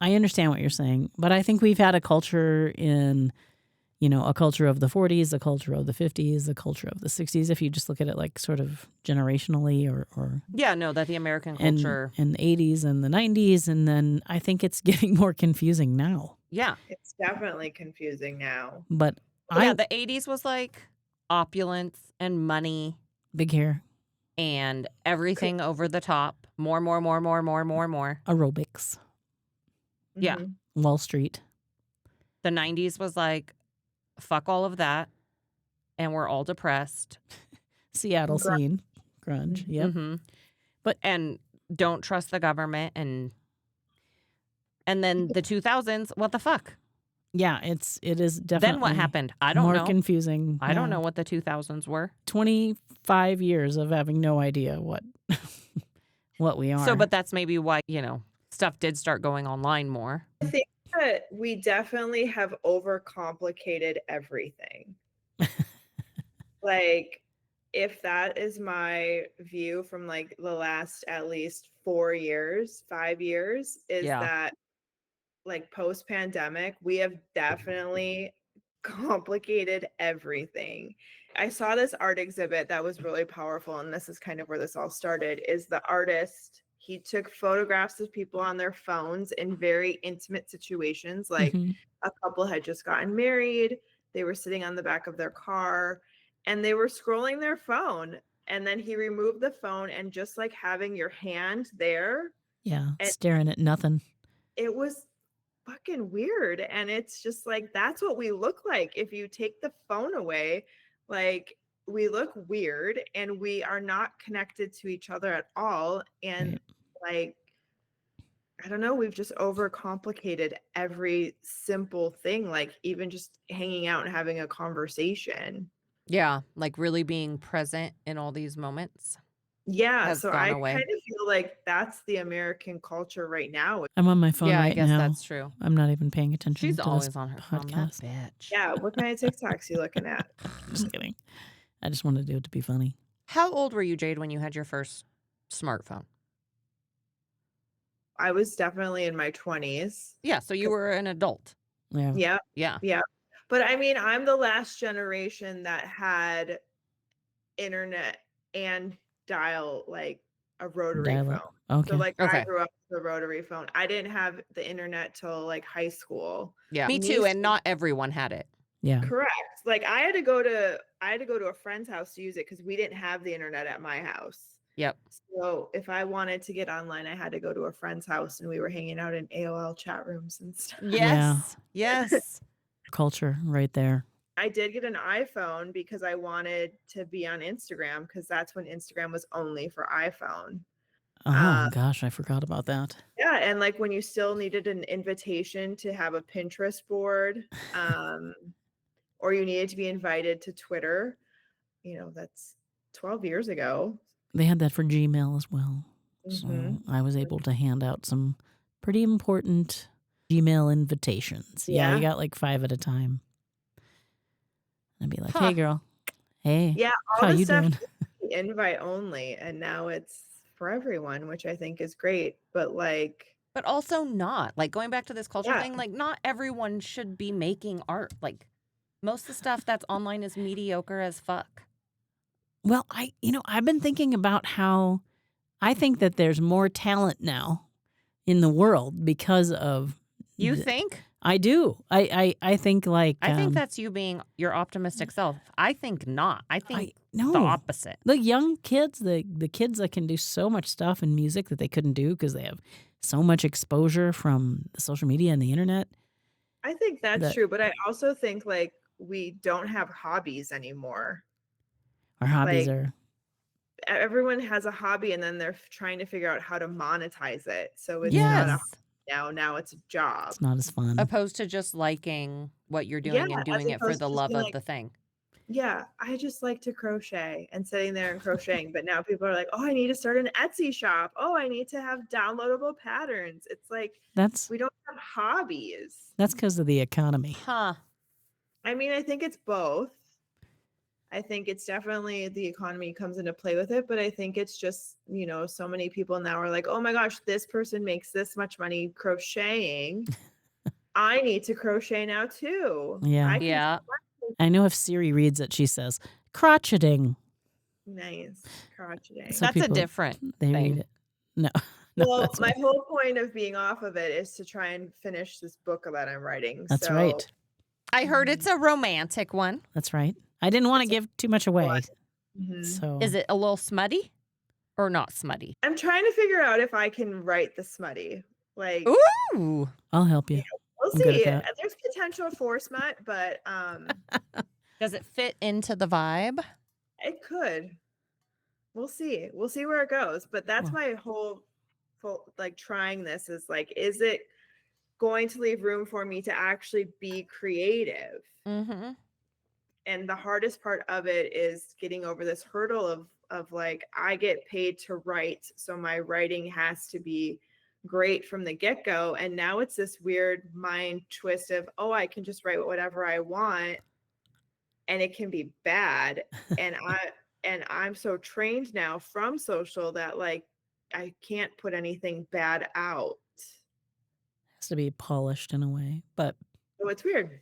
I understand what you're saying, but I think we've had a culture in, a culture of the 40s, a culture of the 50s, a culture of the 60s, if you just look at it like sort of generationally or Yeah, no, that the American and culture. the 80s and the 90s. And then I think it's getting more confusing now. Yeah. It's definitely confusing now. But Yeah, the 80s was like opulence and money big hair, and everything over the top. More. aerobics, Yeah. Mhm. Wall Street. The 90s was like, fuck all of that. And we're all depressed. Seattle Grunge. scene, grunge. Yep. Mm-hmm. But- and don't trust the government. And then the 2000s, what the fuck? Yeah, it is definitely. Then what happened? I don't more know. confusing. I don't know what the 2000s were. 25 years of having no idea what what we are. So, but that's maybe why, stuff did start going online more. I think that we definitely have overcomplicated everything. Like, if that is my view from like the last at least 5 years, is Yeah. that like post-pandemic, we have definitely complicated everything. I saw this art exhibit that was really powerful, and this is kind of where this all started. Is the artist, he took photographs of people on their phones in very intimate situations, like Mhm. a couple had just gotten married, they were sitting on the back of their car and they were scrolling their phone, and then he removed the phone, and just like having your hand there, Yeah, and staring at nothing. it was fucking weird. And it's just like, that's what we look like if you take the phone away. Like, we look weird and we are not connected to each other at all. And like, I don't know, we've just overcomplicated every simple thing, like even just hanging out and having a conversation. Yeah, like really being present in all these moments. Yeah, Has so gone I away. kind of feel like that's the American culture right now. I'm on my phone Yeah, right I guess now. that's true. I'm not even paying attention She's to always this on her phone, that podcast. bitch. Yeah, what kind of TikToks you looking at? I'm just kidding. I just wanted to do it to be funny. How old were you, Jade, when you had your first smartphone? I was definitely in my 20s. Yeah, so you were an adult. Yeah. Yeah, Yeah. yeah. But I mean, I'm the last generation that had internet and dial, like a rotary Dial-up. phone. Okay. So like I Okay. grew up with a rotary phone. I didn't have the internet till like high school. Yeah. Me And too, used and to- not everyone had it. Yeah. Correct. Like I had to go to a friend's house to use it because we didn't have the internet at my house. Yep. So if I wanted to get online, I had to go to a friend's house, and we were hanging out in AOL chat rooms and stuff. Yes. Yes. Culture right there. I did get an iPhone because I wanted to be on Instagram, because that's when Instagram was only for iPhone. Oh gosh, I forgot about that. Yeah, and like when you still needed an invitation to have a Pinterest board, or you needed to be invited to Twitter, that's 12 years ago. They had that for Gmail as well. Mhm. So I was able to hand out some pretty important Gmail invitations. Yeah, you Yeah. got like 5 at a time. I'd be like, Huh. hey girl. Hey. Yeah, all How the you stuff doing? used to be invite only, and now it's for everyone, which I think is great. But like, But also not. Like going back to this culture Yeah. thing, like not everyone should be making art. Like most of the stuff that's online is mediocre as fuck. Well, I've been thinking about how I think that there's more talent now in the world because of You the- think? I do. I think like I think that's you being your optimistic self. I think not. I think no. the opposite. The young kids, the kids that can do so much stuff in music that they couldn't do because they have so much exposure from the social media and the internet. I think that's That- true, but I also think like we don't have hobbies anymore. Our hobbies Like, are Everyone has a hobby, and then they're trying to figure out how to monetize it. So it's not a Yes. hobby now it's a job. it's not as fun. Opposed to just liking what you're doing Yeah, and as doing it for opposed the to just love being of like- the thing. Yeah, I just like to crochet and sitting there and crocheting. But now people are like, oh, I need to start an Etsy shop. Oh, I need to have downloadable patterns. It's like That's we don't have hobbies. because of the economy. Huh. I mean, I think it's both. I think it's definitely the economy comes into play with it, but I think it's just, so many people now are like, oh my gosh, this person makes this much money crocheting. I need to crochet now too. Yeah. I can Yeah. I know if Siri reads it, she says crotcheting. Nice crocheting. So That's a people, different they thing. read it. No, no, Well, that's my right. whole point of being off of it is to try and finish this book that I'm writing. That's so right. I heard it's a romantic one. That's right. I didn't want to It's a give too much away. Mhm. So Is it a little smutty or not smutty? I'm trying to figure out if I can write the smutty. Like, Ooh. I'll help you. we'll I'm good see. at that. There's potential for smut, but Does it fit into the vibe? it could. We'll see. We'll see where it goes. But that's Well- my whole like trying this is like, is it going to leave room for me to actually be creative? Mm-hmm. And the hardest part of it is getting over this hurdle of like, I get paid to write, so my writing has to be great from the get-go. And now it's this weird mind twist of, oh, I can just write whatever I want and it can be bad. And I'm so trained now from social that like I can't put anything bad out. Has to be polished in a way, but So it's weird.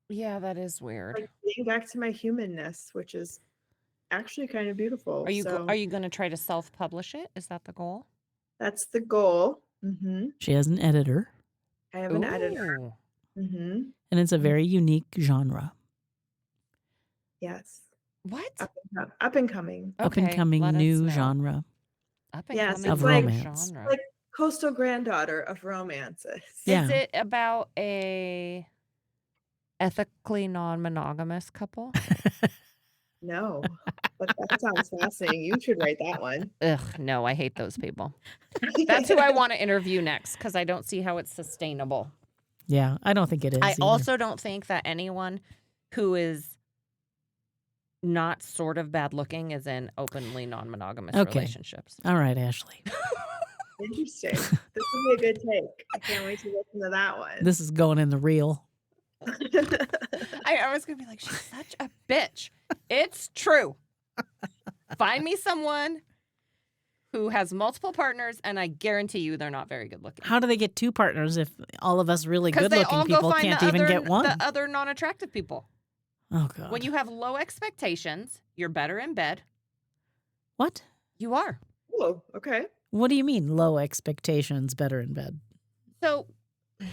Yeah, that is weird. Like getting back to my humanness, which is actually kind of beautiful. Are you So going to try to self-publish it? Is that the goal? that's the goal. Mm-hmm. she has an editor, I have an editor. Ooh. Mm-hmm. and it's a very unique genre. Yes. What? Up and coming. Up and Okay, coming let us new know. genre. Up and Yes, coming Of it's like- romance. genre. Like coastal granddaughter of romances. Yeah. Is it about a ethically non-monogamous couple? No, but that sounds fascinating. You should write that one. Ugh, no, I hate those people. That's who I want to interview next because I don't see how it's sustainable. Yeah, I don't think it is. I either. also don't think that anyone who is not sort of bad looking is in openly non-monogamous Okay. relationships. All right, Ashley. Interesting. This will be a good take. I can't wait to listen to that one. This is going in the reel. I was going to be like, she's such a bitch. It's true. Find me someone who has multiple partners, and I guarantee you they're not very good looking. How do they get two partners if all of us really Because they good-looking all go people find can't the even other, get one? the other non-attractive people. Oh God. When you have low expectations, you're better in bed. What? You are. Oh, okay. What do you mean low expectations, better in bed? So Like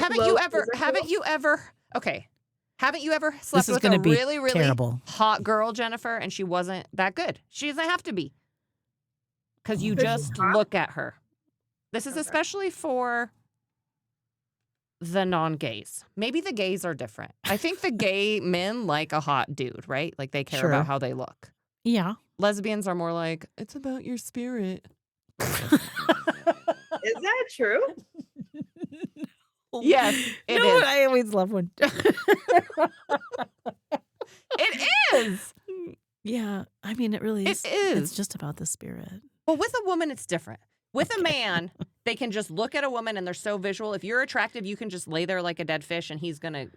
haven't low you ever This slept is with gonna a be really, really terrible. hot girl, Jennifer, and she wasn't that good? She doesn't have to be. Because you Oh, just hot? look at her. This is Okay. especially for the non-gays. Maybe the gays are different. I think the gay men like a hot dude, right? Like they care Sure. about how they look. Yeah. Lesbians are more like, it's about your spirit. Is that true? Yes, it no, is. I always love when. It is. Yeah, I mean, it really It is. is. It's just about the spirit. Well, with a woman, it's different. With a man, they can just look at a woman and they're so visual. If you're attractive, you can just lay there like a dead fish and he's going to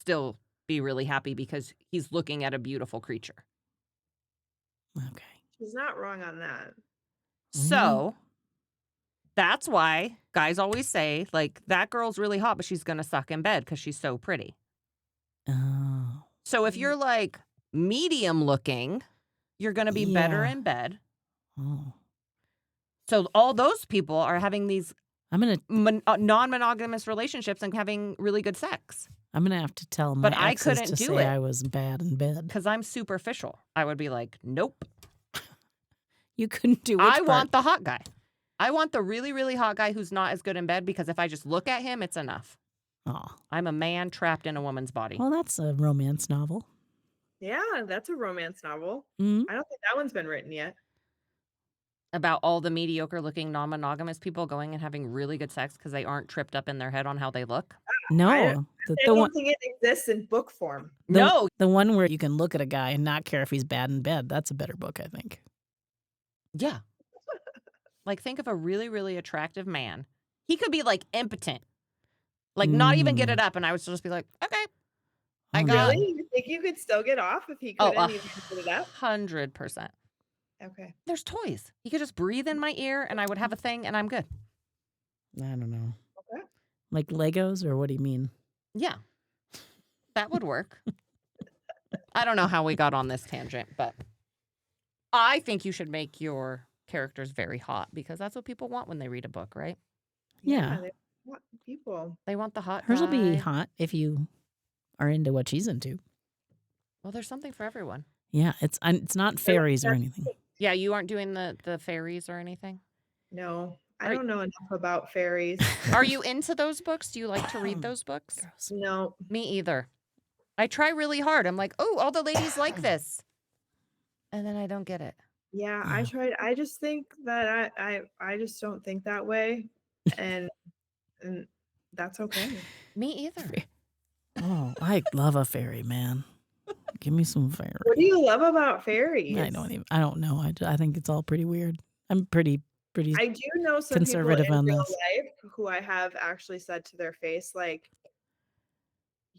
still be really happy because he's looking at a beautiful creature. Okay. She's not wrong on that. So that's why guys always say, like, that girl's really hot, but she's going to suck in bed because she's so pretty. Oh. So if you're like medium looking, you're going to be better Yeah. in bed. Oh. So all those people are having these I'm gonna non-monogamous relationships and having really good sex. have to tell my But I exes couldn't to do say it. I was bad in bed. Because I'm superficial. I would be like, nope. You couldn't do. Which I part? want the hot guy. I want the really, really hot guy who's not as good in bed because if I just look at him, it's enough. Oh, I'm a man trapped in a woman's body. well, that's a romance novel. Yeah, that's a romance novel. Mm. I don't think that one's been written yet. About all the mediocre looking non-monogamous people going and having really good sex because they aren't tripped up in their head on how they look. No, I the don't one, think it exists in book form. No. the one where you can look at a guy and not care if he's bad in bed. That's a better book, I think. Yeah. Like think of a really, really attractive man. He could be like impotent. Like not even get it up. And I would still just be like, okay. I Oh, got Really? You think you could still get off if he couldn't even put it up? 100%. Okay. There's toys. He could just breathe in my ear and I would have a thing and I'm good. I don't know. Okay. Like Legos, or what do you mean? Yeah, that would work. I don't know how we got on this tangent, but I think you should make your characters very hot because that's what people want when they read a book, right? Yeah. They want people. They want the hot Hers will be guy. hot if you are into what she's into. Well, there's something for everyone. Yeah, it's not fairies or anything. Yeah, you aren't doing the fairies or anything? No, I Are- don't know enough about fairies. Are you into those books? Do you like to read those books? Gross. No. Me either. I try really hard. I'm like, oh, all the ladies like this. And then I don't get it. Yeah, I Yeah. tried. I just think that I just don't think that way, and that's okay. Me either. Oh, I love a fairy, man. Give me some fairy. What do you love about fairies? I don't know. I think it's all pretty weird. I'm pretty I do know some conservative people in on real this. life who I have actually said to their face, like,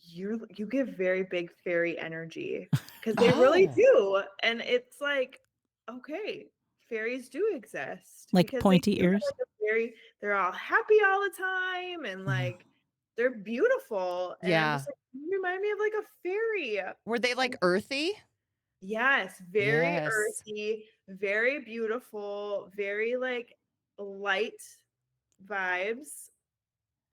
you give very big fairy energy, because they really Oh. do, and it's like, okay, fairies do exist, Like because they pointy do have, ears? like, they're all happy all the time, and like they're beautiful, and I'm Yeah. just like, you remind me of like a fairy. Were they like earthy? Yes, very Yes. earthy, very beautiful, very like light vibes.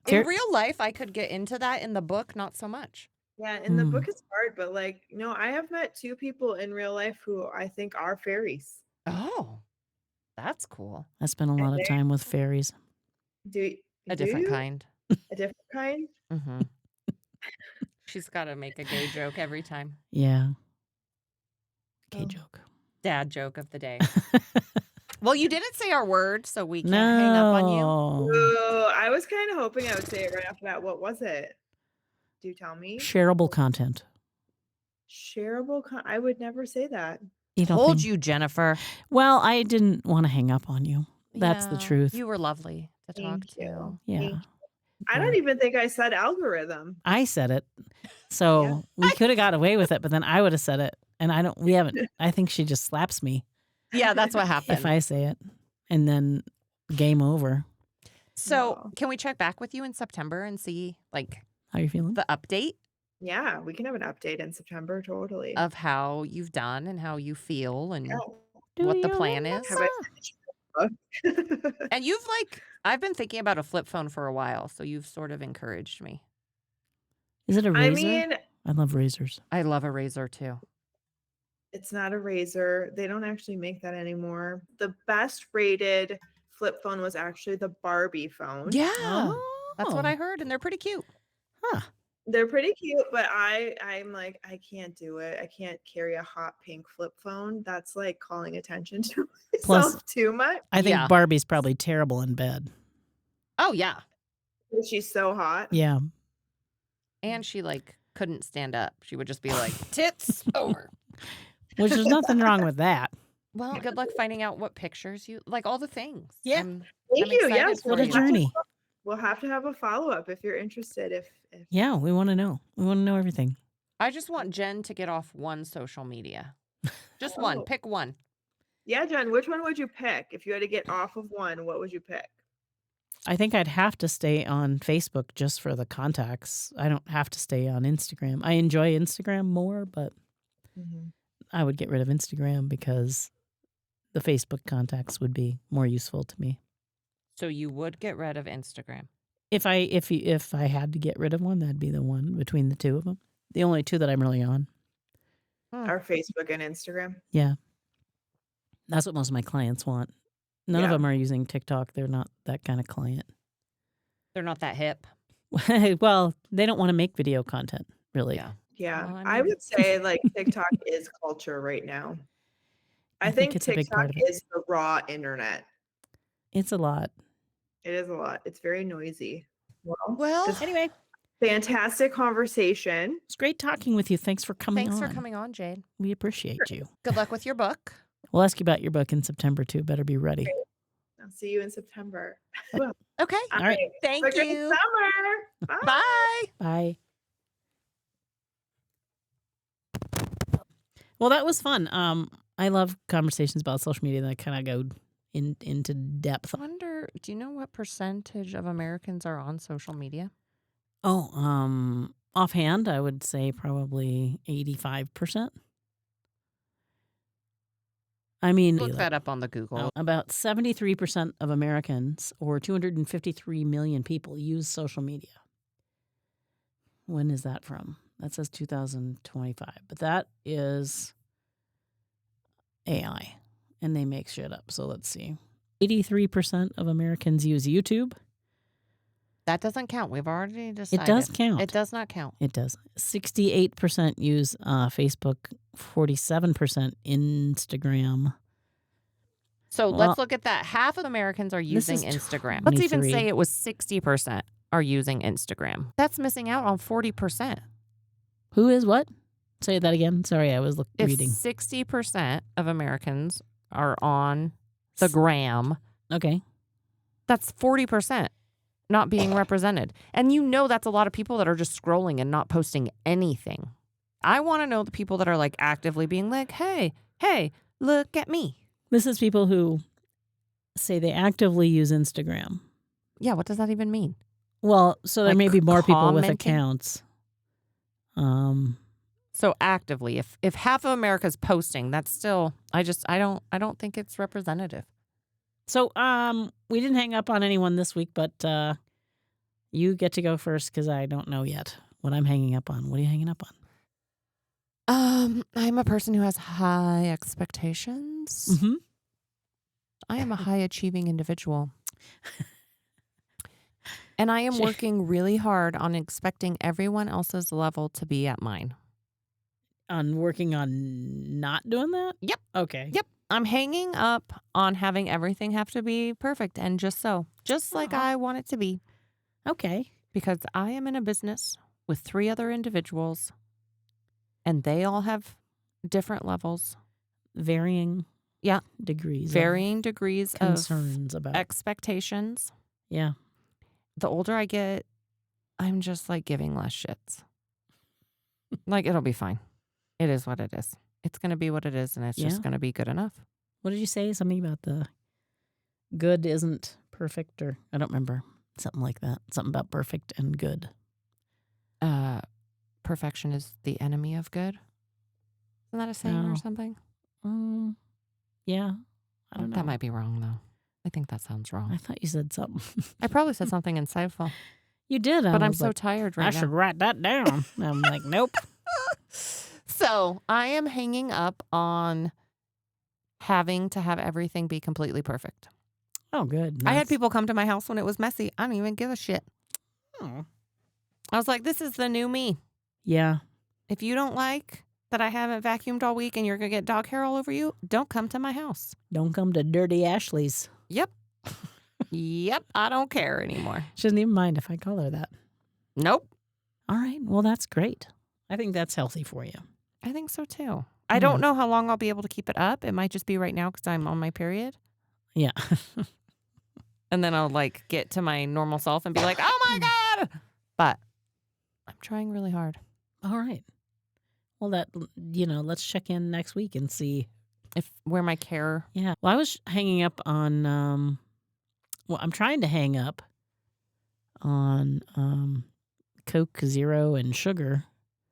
In real life, I could get into that. In the book, not so much. Yeah, and the book is hard, but like, no, I have met 2 people in real life who I think are fairies. Oh, that's cool. I spent a lot of time with fairies. Do A different you? kind. A different kind? Mm-hmm. She's got to make a gay joke every time. Yeah. Oh. Joke. Dad joke of the day. Well, you didn't say our word, so we can't hang up on you. No. Ooh, I was kind of hoping I would say it right after that. What was it? Do you tell me? Shareable content. Shareable I would never say that. You don't Told think- you, Jennifer. Well, I didn't want to hang up on you. That's the Yeah, truth. You were lovely to talk Thank you. to. Yeah. Thank you. I don't even think I said algorithm. I said it. So we could have got away with it, but then I would have said it. And I think she just slaps me Yeah, that's what happened. if I say it. And then game over. So No. can we check back with you in September and see like How you feeling? the update Yeah, we can have an update in September, totally. of how you've done and how you feel and Yeah. what the you plan is? Have I finished my book? And you've I've been thinking about a flip phone for a while, so you've sort of encouraged me. Is it a razor? I mean, I love razors. I love a razor too. it's not a razor. They don't actually make that anymore. The best rated flip phone was actually the Barbie phone. Yeah. That's what Oh. I heard, and they're pretty cute. Huh. They're pretty cute, but I'm like, I can't do it. I can't carry a hot pink flip phone. That's like calling attention to myself Plus, too much. I think Yeah. Barbie's probably terrible in bed. Oh yeah. She's so hot. Yeah. And she couldn't stand up. She would just be like, tits over. Which there's nothing wrong with that. Well, good luck finding out what pictures you all the things. Yeah. I'm Thank you. excited Yes, for What a you. journey. We'll have to have a follow up if you're interested. If Yeah, we want to know. We want to know everything. I just want Jen to get off one social media. Just one. Oh. Pick one. Yeah, Jen, which one would you pick? If you had to get off of one, what would you pick? I think I'd have to stay on Facebook just for the contacts. I don't have to stay on Instagram. I enjoy Instagram more, but I would get rid of Instagram because the Facebook contacts would be more useful to me. So you would get rid of Instagram. If I had to get rid of one, that'd be the one between the two of them. The only two that I'm really on. Our Facebook and Instagram. Yeah. That's what most of my clients want. None of Yeah. them are using TikTok. They're not that kind of client. They're not that hip. Well, they don't want to make video content, really. Yeah. Yeah, Well, I I mean- would say like TikTok is culture right now. I think it's a big part TikTok of it. is the raw internet. It's a lot. It is a lot. It's very noisy. Well, Well, this Anyway, fantastic conversation. it's great talking with you. Thanks for coming thanks on. for coming on, Jade. We appreciate you. Good luck with your book. We'll ask you about your book in September, too. Better be ready. I'll see you in September. Okay. All right. Thank Have a great you. summer. Bye. Bye. Bye. Well, that was fun. I love conversations about social media that kind of go into depth. I wonder, do you know what percentage of Americans are on social media? Oh, offhand, I would say probably 85%. I mean, Look that up on the Google. about 73% of Americans, or 253 million people, use social media. When is that from? That says 2025, but that is AI, and they make shit up. So let's see. 83% of Americans use YouTube. That doesn't count. We've already decided. It does count. It does not count. It does. 68% use Facebook, 47% Instagram. So Well, let's look at that. Half of Americans are this using is Instagram. Let's even 23. say it was 60% are using Instagram. That's missing out on 40%. Who is what? Say that again. Sorry, I was If reading. 60% of Americans are on the gram, Okay. that's 40% not being represented. And you know that's a lot of people that are just scrolling and not posting anything. I want to know the people that are like actively being like, hey, look at me. This is people who say they actively use Instagram. Yeah, what does that even mean? Well, so there Like may be more people with commenting? accounts. So actively, if half of America's posting, that's still I don't think it's representative. So we didn't hang up on anyone this week, but you get to go first because I don't know yet what I'm hanging up on. What are you hanging up on? I'm a person who has high expectations. Mm-hmm. I am a high achieving individual. And I am working really hard on expecting everyone else's level to be at mine. On working on not doing that? Yep. Okay. Yep. I'm hanging up on having everything have to be perfect and just like I want it to be. Okay. Because I am in a business with 3 other individuals and they all have different levels. Varying Yeah. degrees. Varying degrees concerns of about expectations. Yeah. The older I get, I'm just like giving less shits. Like, it'll be fine. It is what it is. It's going to be what it is, and it's just going to be good enough. What did you say? Something about the good isn't perfect, or I don't remember. Something like that. Something about perfect and good. Perfection is the enemy of good. Isn't that a saying or something? Yeah. I don't know. That might be wrong, though. I think that sounds wrong. I thought you said something. I probably said something insightful. You did. But I'm was so like, tired right I now. should write that down. I'm like, nope. So I am hanging up on having to have everything be completely perfect. Oh, good. I had people come to my house when it was messy. I don't even give a shit. Oh. I was like, this is the new me. Yeah. If you don't like that I haven't vacuumed all week and you're going to get dog hair all over you, don't come to my house. Don't come to Dirty Ashley's. Yep. Yep. I don't care anymore. She doesn't even mind if I call her that. Nope. All right. Well, that's great. I think that's healthy for you. I think so too. I don't know how long I'll be able to keep it up. It might just be right now because I'm on my period. Yeah. And then I'll like get to my normal self and be like, oh my God. But I'm trying really hard. All right. Well, let's check in next week and see where my care. Yeah. Well, I was hanging up on, I'm trying to hang up on Coke Zero and sugar.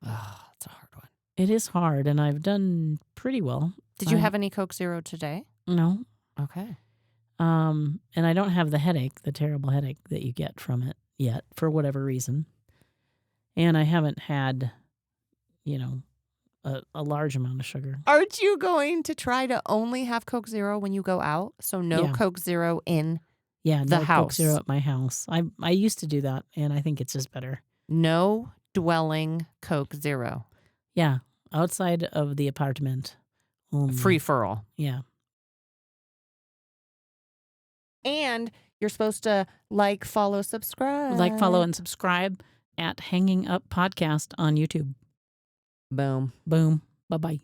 Oh, it's a hard one. It is hard, and I've done pretty well. Did you have any Coke Zero today? No. Okay. And I don't have the terrible headache that you get from it yet, for whatever reason. And I haven't had, a large amount of sugar. Aren't you going to try to only have Coke Zero when you go out? So no Coke Zero in the house. Coke Zero at my house. I used to do that, and I think it's just better. No dwelling Coke Zero. Yeah, outside of the apartment. Free for all. Yeah. And you're supposed to follow, subscribe. Follow, and subscribe at Hanging Up Podcast on YouTube. Boom. Boom. Bye-bye.